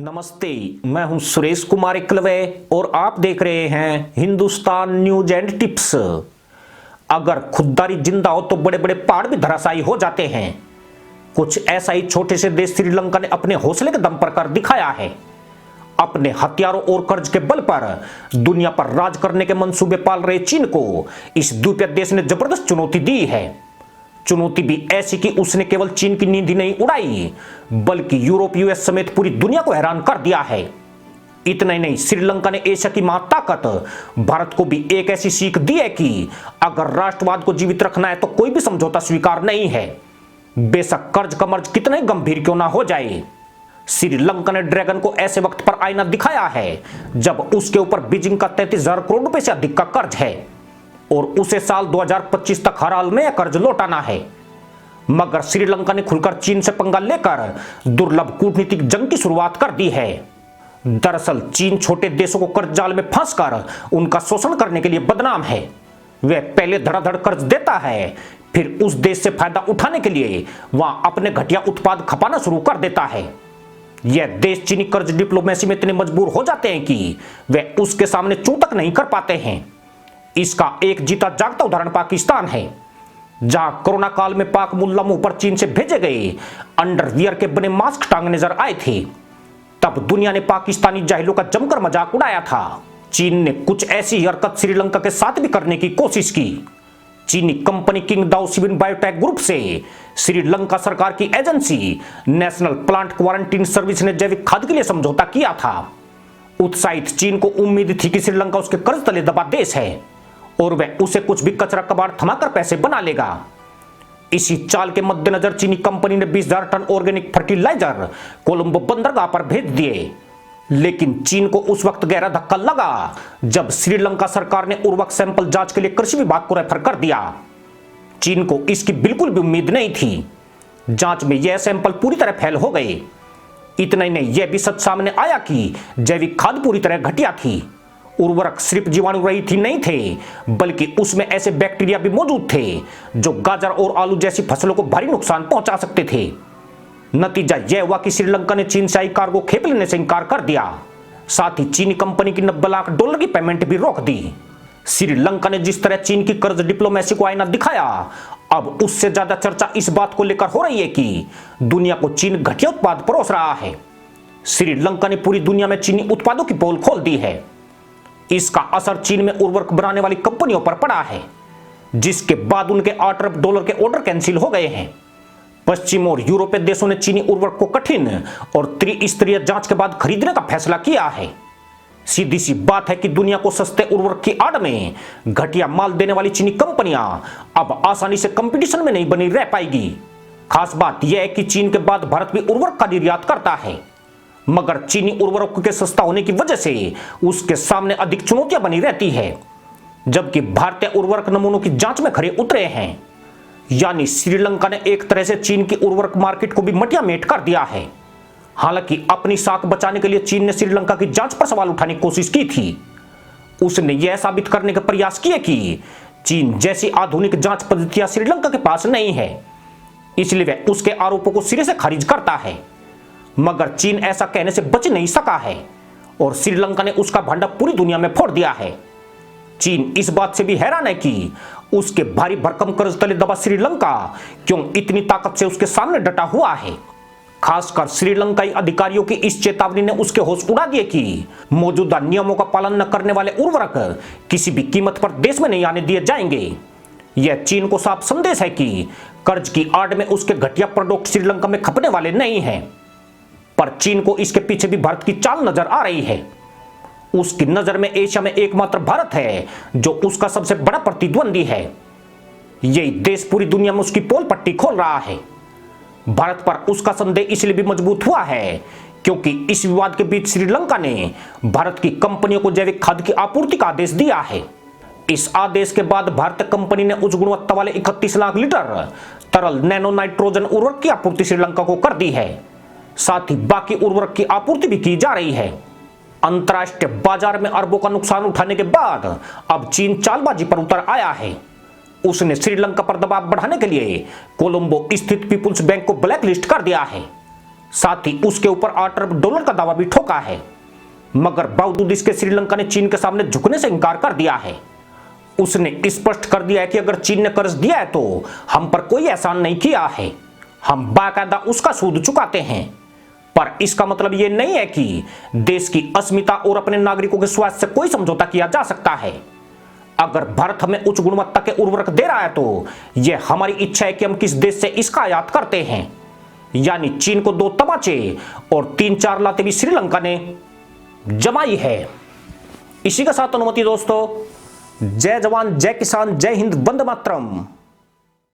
नमस्ते, मैं हूं सुरेश कुमार एकलवे और आप देख रहे हैं हिंदुस्तान न्यूज एंड टिप्स। अगर खुददारी जिंदा हो तो बड़े बड़े पहाड़ भी धराशायी हो जाते हैं। कुछ ऐसा ही छोटे से देश श्रीलंका ने अपने हौसले के दम पर कर दिखाया है। अपने हथियारों और कर्ज के बल पर दुनिया पर राज करने के मंसूबे पाल रहे चीन को इस द्वीपीय देश ने जबरदस्त चुनौती दी है। चुनौती भी ऐसी कि उसने केवल चीन की नींद ही नहीं उड़ाई बल्कि यूरोप, यूएस समेत पूरी दुनिया को हैरान कर दिया है। इतना ही नहीं, श्रीलंका ने एशिया की महाताकत भारत को भी एक ऐसी सीख दी है कि अगर राष्ट्रवाद को जीवित रखना है तो कोई भी समझौता स्वीकार नहीं है, बेशक कर्ज का मर्ज कितना ही गंभीर क्यों ना हो जाए। श्रीलंका ने ड्रैगन को ऐसे वक्त पर आईना दिखाया है जब उसके ऊपर बीजिंग का 33,000 करोड़ रुपए से अधिक का कर्ज है और उसे साल 2025 तक हर हाल में यह कर्ज लौटाना है। मगर श्रीलंका ने खुलकर चीन से पंगा लेकर दुर्लभ कूटनीतिक जंग की शुरुआत कर दी है। दरअसल चीन छोटे देशों को कर्ज जाल में फंसकर उनका शोषण करने के लिए बदनाम है। वह पहले धड़ाधड़ कर्ज देता है, फिर उस देश से फायदा उठाने के लिए वहां अपने घटिया उत्पाद खपाना शुरू कर देता है। यह देश चीनी कर्ज डिप्लोमेसी में इतने मजबूर हो जाते हैं कि वे उसके सामने चूं तक नहीं कर पाते हैं। इसका एक जीता जागता उदाहरण पाकिस्तान है, जहां कोरोना काल में पाक मुल्ला मुंह पर चीन से भेजे गए अंडरवियर के बने मास्क टांग नजर आए थे। तब दुनिया ने पाकिस्तानी जाहिलों का जमकर मजाक उड़ाया था। चीन ने कुछ ऐसी हरकत श्रीलंका के साथ भी करने की कोशिश की। चीनी कंपनी किंगदाओ सिविन बायोटेक ग्रुप से श्रीलंका सरकार की agency national plant quarantine service ने जैविक खाद के लिए समझौता किया था। उत्साहित चीन को उम्मीद थी कि श्रीलंका उसके कर्ज तले दबा देश है और वह उसे कुछ भी कचरा कबाड़ थमाकर पैसे बना लेगा। इसी चाल के मद्देनजर चीनी कंपनी ने 20,000 टन ऑर्गेनिक फर्टिलाइजर कोलंबो बंदरगाह पर भेज दिए। लेकिन चीन को उस वक्त गहरा धक्का लगा जब श्रीलंका सरकार ने उर्वरक सैंपल जांच के लिए कृषि विभाग को रेफर कर दिया। चीन को इसकी बिल्कुल भी उम्मीद नहीं थी। जांच में यह सैंपल पूरी तरह फेल हो गए। इतना ही नहीं, यह भी सच सामने आया कि जैविक खाद पूरी तरह घटिया थी। उर्वरक सिर्फ जीवाणु रहित ही नहीं थे बल्कि उसमें ऐसे बैक्टीरिया भी मौजूद थे जो गाजर और आलू जैसी फसलों को भारी नुकसान पहुंचा सकते थे। नतीजा यह हुआ कि श्रीलंका ने चीन से आई कार्गो खेप लेने से इनकार कर दिया। साथ ही चीनी कंपनी की $90 लाख की पेमेंट भी रोक दी। श्रीलंका ने जिस तरह चीन की कर्ज डिप्लोमेसी को आईना दिखाया, अब उससे ज्यादा चर्चा इस बात को लेकर हो रही है कि दुनिया को चीन घटिया उत्पाद परोस रहा है। श्रीलंका ने पूरी दुनिया में चीनी उत्पादों की पोल खोल दी है। इसका असर चीन में उर्वरक बनाने वाली कंपनियों पर पड़ा है, जिसके बाद उनके $8 अरब के ऑर्डर कैंसिल हो गए हैं। पश्चिम और यूरोपीय देशों ने चीनी उर्वरक को कठिन और त्रिस्तरीय जांच के बाद खरीदने का फैसला किया है। सीधी सी बात है कि दुनिया को सस्ते उर्वरक की आड़ में घटिया माल देने वाली चीनी कंपनियां अब आसानी से कंपटीशन में नहीं बनी रह पाएगी। खास बात यह है कि चीन के बाद भारत भी उर्वरक का निर्यात करता है, मगर चीनी उर्वरकों के सस्ता होने की वजह से उसके सामने अधिक चुनौतियां बनी रहती है, जबकि भारतीय उर्वरक नमूनों की जांच में खरे उतरे हैं। यानी श्रीलंका ने एक तरह से चीन की उर्वरक मार्केट को भी मटिया मेट कर दिया है। हालांकि अपनी साख बचाने के लिए चीन ने श्रीलंका की जांच पर सवाल उठाने की कोशिश की थी। उसने यह साबित करने के प्रयास किए कि चीन जैसी आधुनिक जांच पद्धतियां श्रीलंका के पास नहीं है, इसलिए वह उसके आरोपों को सिरे से खारिज करता है। मगर चीन ऐसा कहने से बच नहीं सका है और श्रीलंका ने उसका भांडा पूरी दुनिया में फोड़ दिया है। चीन इस बात से भी हैरान है कि उसके भारी भरकम कर्ज तले दबा श्रीलंका क्यों इतनी ताकत से उसके सामने डटा हुआ है। खासकर श्रीलंकाई अधिकारियों की इस चेतावनी ने उसके होश उड़ा दिए कि मौजूदा नियमों का पालन न करने वाले उर्वरक किसी भी कीमत पर देश में नहीं आने दिए जाएंगे। यह चीन को साफ संदेश है कि कर्ज की आड़ में उसके घटिया प्रोडक्ट श्रीलंका में खपने वाले नहीं हैं। पर चीन को इसके पीछे भी भारत की चाल नजर आ रही है। उसकी नजर में एशिया में एकमात्र भारत है जो उसका सबसे बड़ा प्रतिद्वंदी है। यही देश पूरी दुनिया में उसकी पोल पट्टी खोल रहा है। भारत पर उसका संदेह इसलिए भी मजबूत हुआ है क्योंकि इस विवाद के बीच श्रीलंका ने भारत की कंपनियों को जैविक खाद की आपूर्ति का आदेश दिया है। इस आदेश के बाद भारतीय कंपनी ने उच्च गुणवत्ता वाले 31 लाख लीटर तरल नैनो नाइट्रोजन उर्वरक की आपूर्ति श्रीलंका को कर दी है। साथ ही बाकी उर्वरक की आपूर्ति भी की जा रही है। अंतर्राष्ट्रीय बाजार में अरबों का नुकसान उठाने के बाद अब चीन चालबाजी पर उतर आया है। उसने श्रीलंका पर दबाव बढ़ाने के लिए कोलंबो स्थित पीपुल्स बैंक को ब्लैकलिस्ट कर दिया है। साथ ही उसके ऊपर $8 अरब का दावा भी ठोका है। मगर बावजूद इसके श्रीलंका ने चीन के सामने झुकने से इनकार कर दिया है। उसने स्पष्ट कर दिया है कि अगर चीन ने कर्ज दिया है तो हम पर कोई एहसान नहीं किया है, हम बाकायदा उसका सूद चुकाते हैं। पर इसका मतलब यह नहीं है कि देश की अस्मिता और अपने नागरिकों के स्वास्थ्य से कोई समझौता किया जा सकता है। अगर भारत हमें उच्च गुणवत्ता के उर्वरक दे रहा है तो यह हमारी इच्छा है कि हम किस देश से इसका आयात करते हैं। यानी चीन को 2 तमाचे और 3-4 लाते भी श्रीलंका ने जमाई है। इसी के साथ अनुमति दोस्तों, जय जवान जय किसान जय हिंद, वंदे मातरम।